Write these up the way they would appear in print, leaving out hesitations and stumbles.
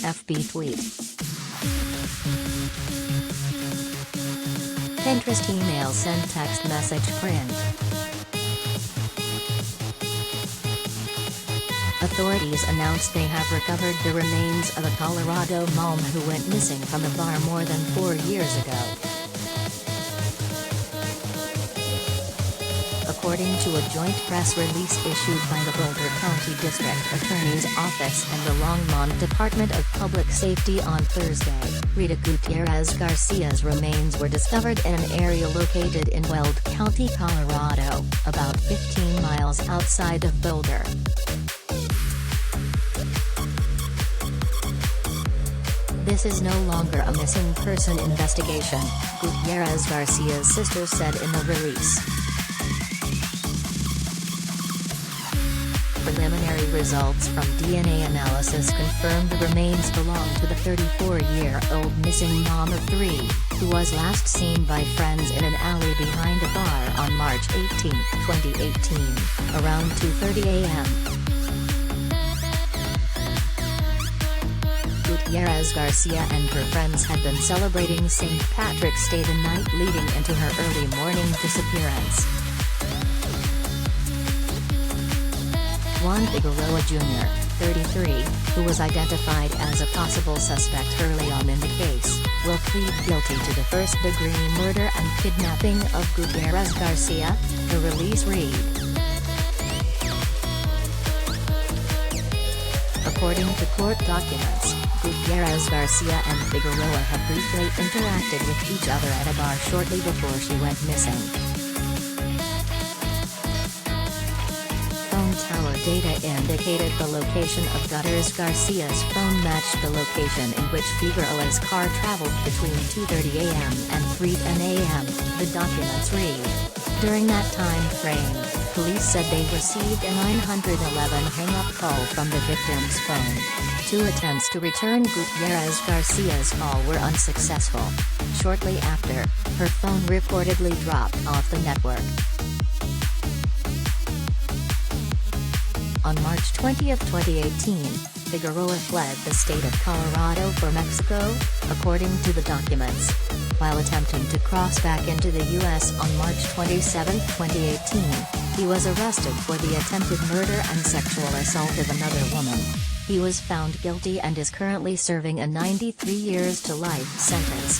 FB tweet. Pinterest email send text message print. Authorities announced they have recovered the remains of a Colorado mom who went missing from a bar more than 4 years ago. According to a joint press release issued by the Boulder County District Attorney's Office and the Longmont Department of Public Safety on Thursday, Rita Gutierrez-Garcia's remains were discovered in an area located in Weld County, Colorado, about 15 miles outside of Boulder. This is no longer a missing person investigation, Gutierrez-Garcia's sister said in the release. Preliminary results from DNA analysis confirmed the remains belong to the 34-year-old missing mom of 3, who was last seen by friends in an alley behind a bar on March 18, 2018, around 2:30 a.m. Gutierrez-Garcia and her friends had been celebrating St. Patrick's Day the night leading into her early morning disappearance. Juan Figueroa Jr., 33, who was identified as a possible suspect early on in the case, will plead guilty to the first-degree murder and kidnapping of Gutierrez-Garcia, the release read. According to court documents, Gutierrez-Garcia and Figueroa had briefly interacted with each other at a bar shortly before she went missing. Phone tower data indicated the location of Gutierrez-Garcia's phone matched the location in which Figueroa's car traveled between 2:30 a.m. and 3:10 a.m., the documents read. During that time frame, police said they received a 911 hang-up call from the victim's phone. 2 attempts to return Gutierrez-Garcia's call were unsuccessful. Shortly after, her phone reportedly dropped off the network. On March 20, 2018, Figueroa fled the state of Colorado for Mexico, according to the documents. While attempting to cross back into the U.S. on March 27, 2018, he was arrested for the attempted murder and sexual assault of another woman. He was found guilty and is currently serving a 93 years to life sentence.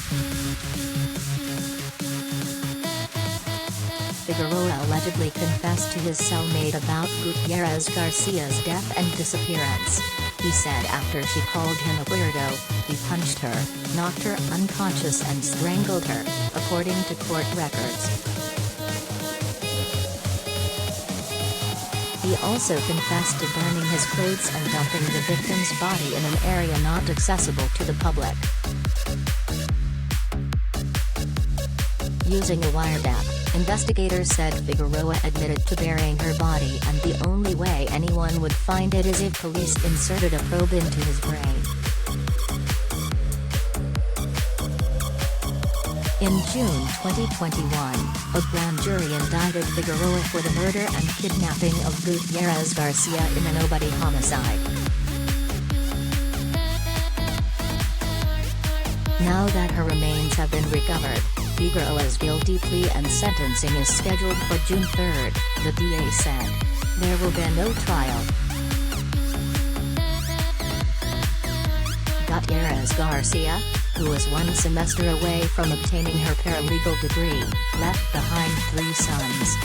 Figueroa allegedly confessed to his cellmate about Gutierrez-Garcia's death and disappearance. He said after she called him a weirdo, he punched her, knocked her unconscious and strangled her, according to court records. He also confessed to burning his clothes and dumping the victim's body in an area not accessible to the public. Using a wiretap, investigators said Figueroa admitted to burying her body, and the only way anyone would find it is if police inserted a probe into his brain. In June 2021, a grand jury indicted Figueroa for the murder and kidnapping of Gutierrez-Garcia in a nobody homicide. Now that her remains have been recovered, Figueroa's guilty plea and sentencing is scheduled for June 3, the DA said. There will be no trial. Gutierrez-Garcia, who was 1 semester away from obtaining her paralegal degree, left behind 3 sons.